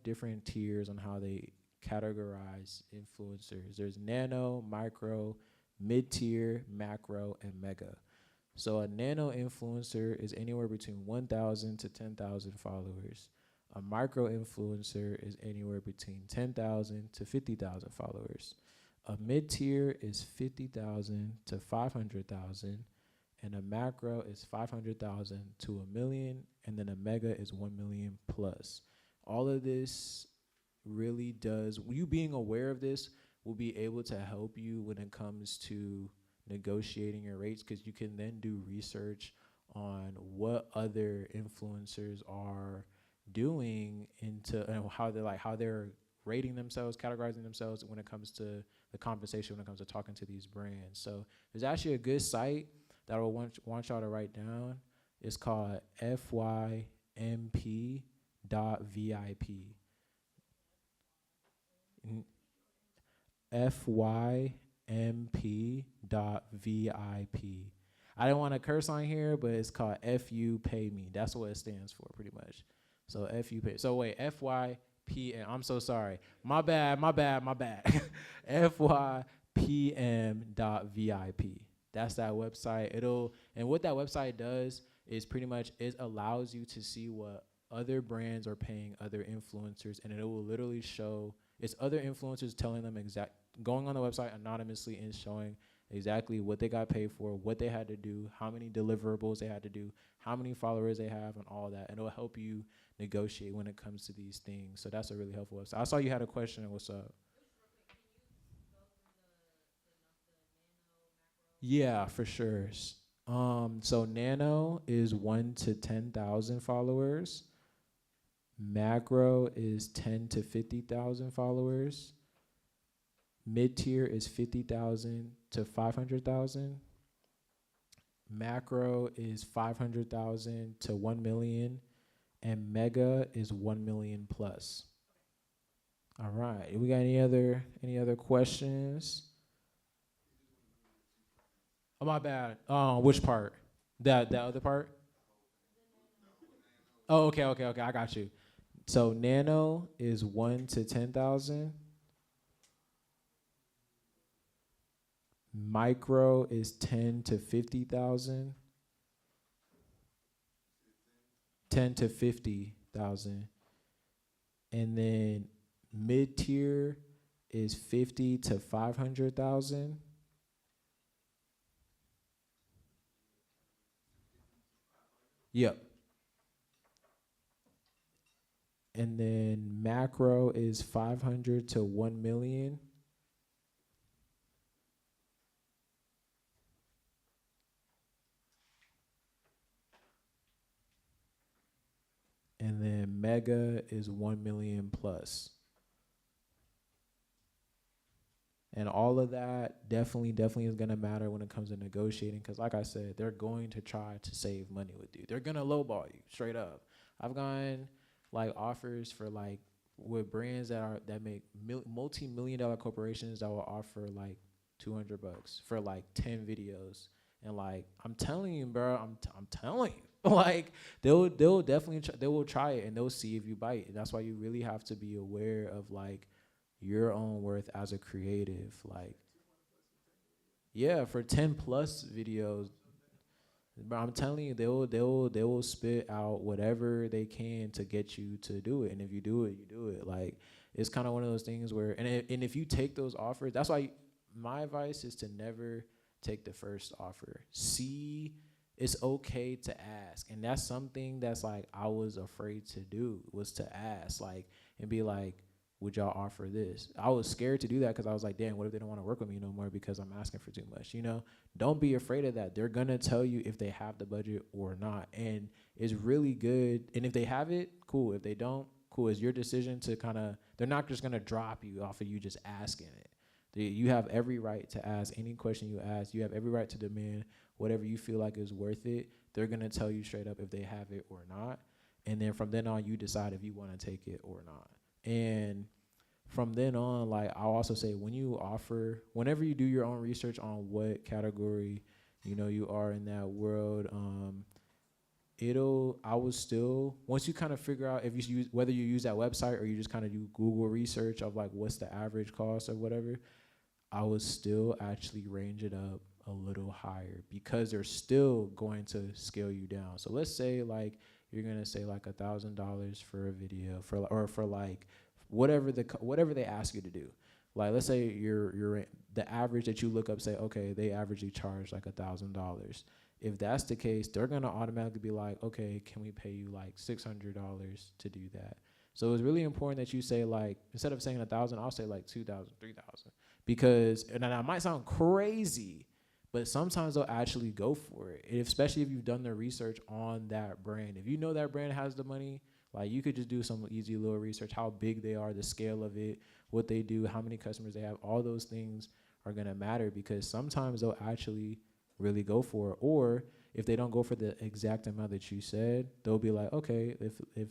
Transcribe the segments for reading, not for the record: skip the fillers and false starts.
different tiers on how they categorize influencers. There's nano, micro, mid tier, macro, and mega. So a nano influencer is anywhere between 1,000 to 10,000 followers. A micro influencer is anywhere between 10,000 to 50,000 followers. A mid tier is 50,000 to 500,000, and a macro is 500,000 to a million, and then a mega is 1 million plus. All of this really does, you being aware of this will be able to help you when it comes to negotiating your rates, because you can then do research on what other influencers are doing into and how they're rating themselves, categorizing themselves when it comes to the compensation, when it comes to talking to these brands. So there's actually a good site that I want y'all to write down. It's called FYMP.VIP. FYMP.VIP. I didn't want to curse on here, but it's called FU Pay Me. That's what it stands for, pretty much. So FU Pay. So wait, FYPM. I'm so sorry. My bad. FYPM.VIP. That's that website. And what that website does is pretty much it allows you to see what other brands are paying other influencers, and it will literally show it's other influencers telling them going on the website anonymously and showing exactly what they got paid for, what they had to do, how many deliverables they had to do, how many followers they have, and all that. And it'll help you negotiate when it comes to these things. So that's a really helpful website. I saw you had a question. What's up? Yeah, for sure. So nano is 1 to 10,000 followers. Macro is 10 to 50,000 followers. Mid tier is 50,000 to 500,000. Macro is 500,000 to 1 million, and mega is 1 million plus. All right. We got any other questions? Oh, my bad. Which part? That other part? Oh, okay. I got you. So nano is 1 to 10,000. Micro is 10 to 50,000. 10 to 50,000. And then mid tier is 50 to 500,000. Yep. And then macro is 500 to 1 million. And then mega is 1 million plus. And all of that definitely is going to matter when it comes to negotiating, because like I said, they're going to try to save money with you. They're going to lowball you straight up. I've gotten like offers for like with brands that make multi-million-dollar corporations that will offer like $200 for like 10 videos. And like I'm telling you, bro, I'm telling you. Like they'll definitely they will try it, and they'll see if you bite. And that's why you really have to be aware of like your own worth as a creative. Like, yeah, for 10 plus videos, but I'm telling you, they will spit out whatever they can to get you to do it. And if you do it, you do it. Like it's kind of one of those things where, and if you take those offers, that's why my advice is to never take the first offer. See, it's okay to ask, and that's something that's like I was afraid to do, was to ask, like, and be like, would y'all offer this? I was scared to do that because I was like, damn, what if they don't want to work with me no more because I'm asking for too much? Don't be afraid of that. They're going to tell you if they have the budget or not. And it's really good. And if they have it, cool. If they don't, cool. It's your decision to they're not just going to drop you off of you just asking it. You have every right to ask any question you ask. You have every right to demand whatever you feel like is worth it. They're going to tell you straight up if they have it or not. And then from then on, you decide if you want to take it or not. And from then on, like I'll also say, whenever you do your own research on what category, you are in that world, I was still, once you kind of figure out if you use, whether you use that website or you just kind of do Google research of like what's the average cost or whatever, I would still actually range it up a little higher because they're still going to scale you down. So let's say like you're gonna say like $1,000 for a video or for like whatever they ask you to do. Like let's say you're the average that you look up, say okay, they averagely charge like $1,000. If that's the case, they're gonna automatically be like, okay, can we pay you like $600 to do that? So it's really important that you say like, instead of saying 1,000, I'll say like 2,000, 3,000, because and that might sound crazy, but sometimes they'll actually go for it, especially if you've done the research on that brand. If you know that brand has the money, like you could just do some easy little research, how big they are, the scale of it, what they do, how many customers they have. All those things are gonna matter because sometimes they'll actually really go for it. Or if they don't go for the exact amount that you said, they'll be like, okay, if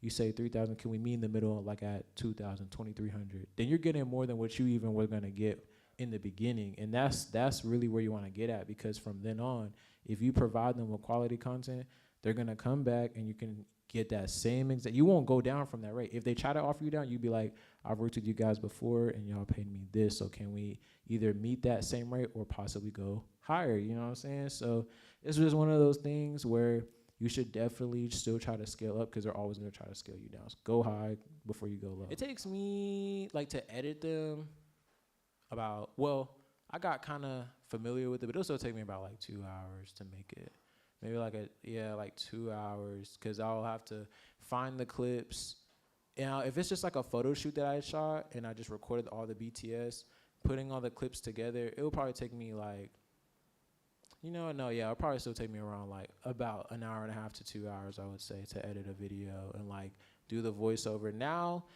you say 3,000, can we meet in the middle like at 2,000, 2,300? Then you're getting more than what you even were gonna get in the beginning. And that's really where you wanna get at, because from then on, if you provide them with quality content, they're gonna come back and you can get that same exact, you won't go down from that rate. If they try to offer you down, you'd be like, I've worked with you guys before and y'all paid me this, so can we either meet that same rate or possibly go higher, you know what I'm saying? So it's just one of those things where you should definitely still try to scale up because they're always gonna try to scale you down. So go high before you go low. It takes me like to edit them about, well, I got kind of familiar with it, but it'll still take me about like 2 hours to make it. Maybe like like 2 hours, because I'll have to find the clips. And if it's just like a photo shoot that I shot and I just recorded all the BTS, putting all the clips together, it'll probably take me like, it'll probably still take me around like about an hour and a half to 2 hours, I would say, to edit a video and like do the voiceover. Now,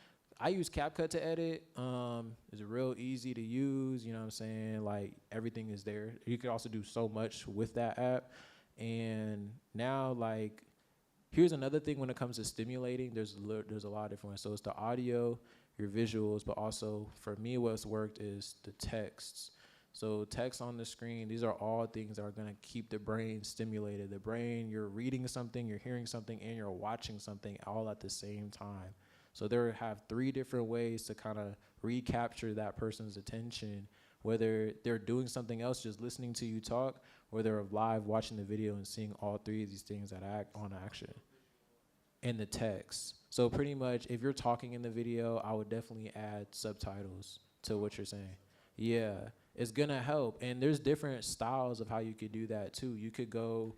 I use CapCut to edit. It's real easy to use, you know what I'm saying? Like everything is there. You can also do so much with that app. And now, like, here's another thing when it comes to stimulating. There's a lot of different ways. So it's the audio, your visuals, but also for me, what's worked is the texts. So text on the screen, these are all things that are gonna keep the brain stimulated. The brain, you're reading something, you're hearing something, and you're watching something all at the same time. So there have 3 different ways to kind of recapture that person's attention, whether they're doing something else, just listening to you talk, or they're live watching the video and seeing all 3 of these things that act on action. And the text. So pretty much if you're talking in the video, I would definitely add subtitles to what you're saying. Yeah, it's gonna help. And there's different styles of how you could do that too. You could go,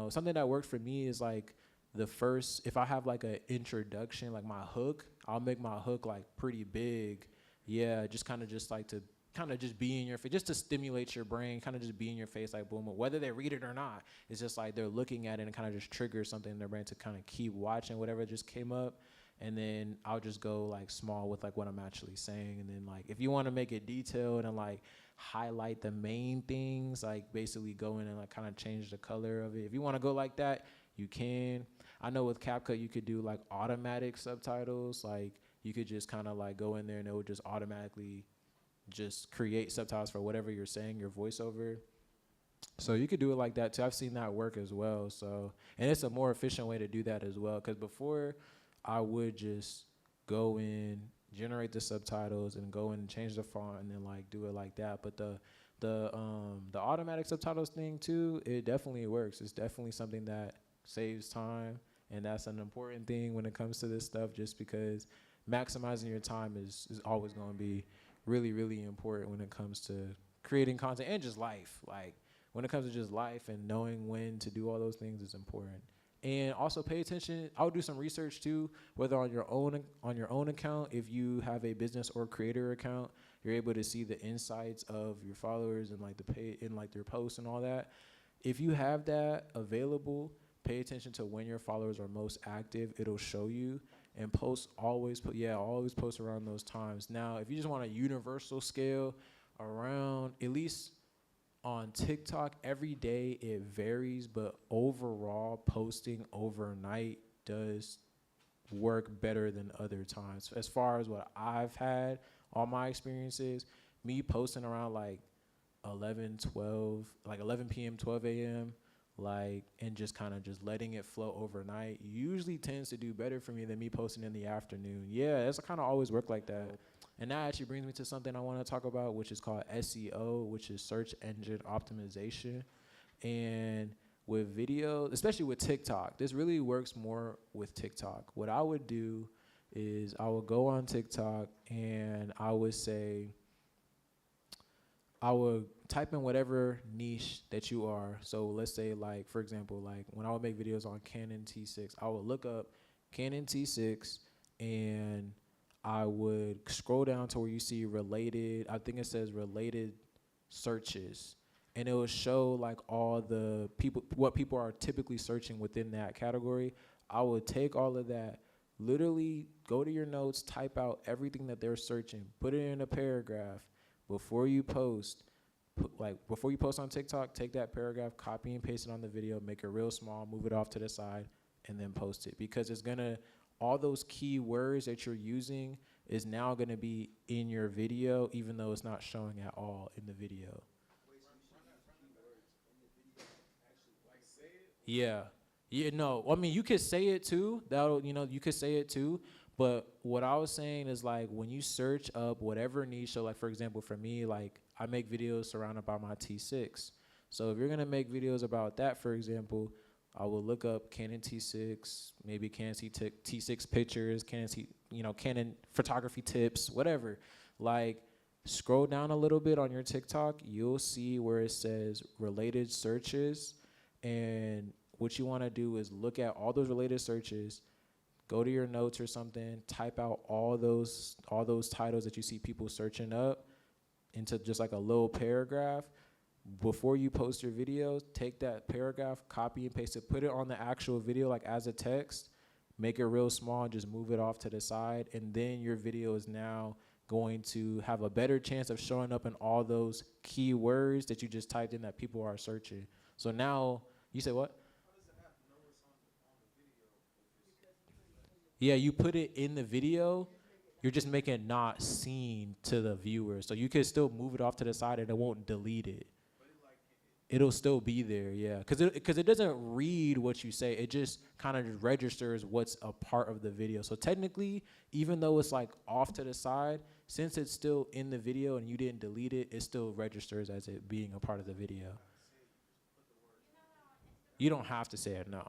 something that works for me is like if I have like an introduction, like my hook, I'll make my hook like pretty big. Yeah, just like to kind of just be in your face, just to stimulate your brain, kind of just be in your face, like boom, whether they read it or not. It's just like they're looking at it and kind of just triggers something in their brain to kind of keep watching whatever just came up. And then I'll just go like small with like what I'm actually saying. And then like, if you want to make it detailed and like highlight the main things, like basically go in and like kind of change the color of it. If you want to go like that, you can. I know with CapCut, you could do like automatic subtitles. Like you could just kind of like go in there and it would just automatically just create subtitles for whatever you're saying, your voiceover. So you could do it like that too. I've seen that work as well. So, and it's a more efficient way to do that as well. Because before, I would just go in, generate the subtitles, and go in and change the font, and then like do it like that. But the automatic subtitles thing too, it definitely works. It's definitely something that saves time, and that's an important thing when it comes to this stuff. Just because maximizing your time is always going to be really, really important when it comes to creating content and just life. Like when it comes to just life and knowing when to do all those things is important. And also pay attention. I'll do some research too, whether on your own account, if you have a business or creator account, you're able to see the insights of your followers and like their posts and all that. If you have that available, pay attention to when your followers are most active. It'll show you. And always post around those times. Now, if you just want a universal scale around, at least on TikTok, every day it varies, but overall posting overnight does work better than other times. As far as what I've had, all my experiences, me posting around like 11 p.m., 12 a.m., like, and just kind of just letting it flow overnight usually tends to do better for me than me posting in the afternoon. Yeah, it's kind of always worked like that. And that actually brings me to something I want to talk about, which is called SEO, which is search engine optimization. And with video, especially with TikTok, this really works more with TikTok. What I would do is I would go on TikTok and I would say, I would type in whatever niche that you are. So let's say, like, for example, like when I would make videos on Canon T6, I would look up Canon T6 and I would scroll down to where you see related, I think it says related searches. And it will show like all the people, what people are typically searching within that category. I would take all of that, literally go to your notes, type out everything that they're searching, put it in a paragraph before you post. Before you post on TikTok, take that paragraph, copy and paste it on the video, make it real small, move it off to the side, and then post it. Because it's gonna, all those key words that you're using is now gonna be in your video, even though it's not showing at all in the video. Yeah. Yeah, no. I mean, you could say it too. That'll, you could say it too. But what I was saying is like when you search up whatever niche, so like for example, for me, like I make videos surrounded by my T6. So if you're gonna make videos about that, for example, I will look up Canon T6, maybe Canon T6 pictures, Canon photography tips, whatever. Like scroll down a little bit on your TikTok, you'll see where it says related searches. And what you want to do is look at all those related searches, go to your notes or something, type out all those titles that you see people searching up into just like a little paragraph. Before you post your videos, take that paragraph, copy and paste it, put it on the actual video like as a text, make it real small, and just move it off to the side. And then your video is now going to have a better chance of showing up in all those keywords that you just typed in that people are searching. So now, you say what? Yeah, you put it in the video. You're just making it not seen to the viewer. So you can still move it off to the side and it won't delete it. It'll still be there, yeah. Because it doesn't read what you say. It just kind of registers what's a part of the video. So technically, even though it's like off to the side, since it's still in the video and you didn't delete it, it still registers as it being a part of the video. You don't have to say it, no.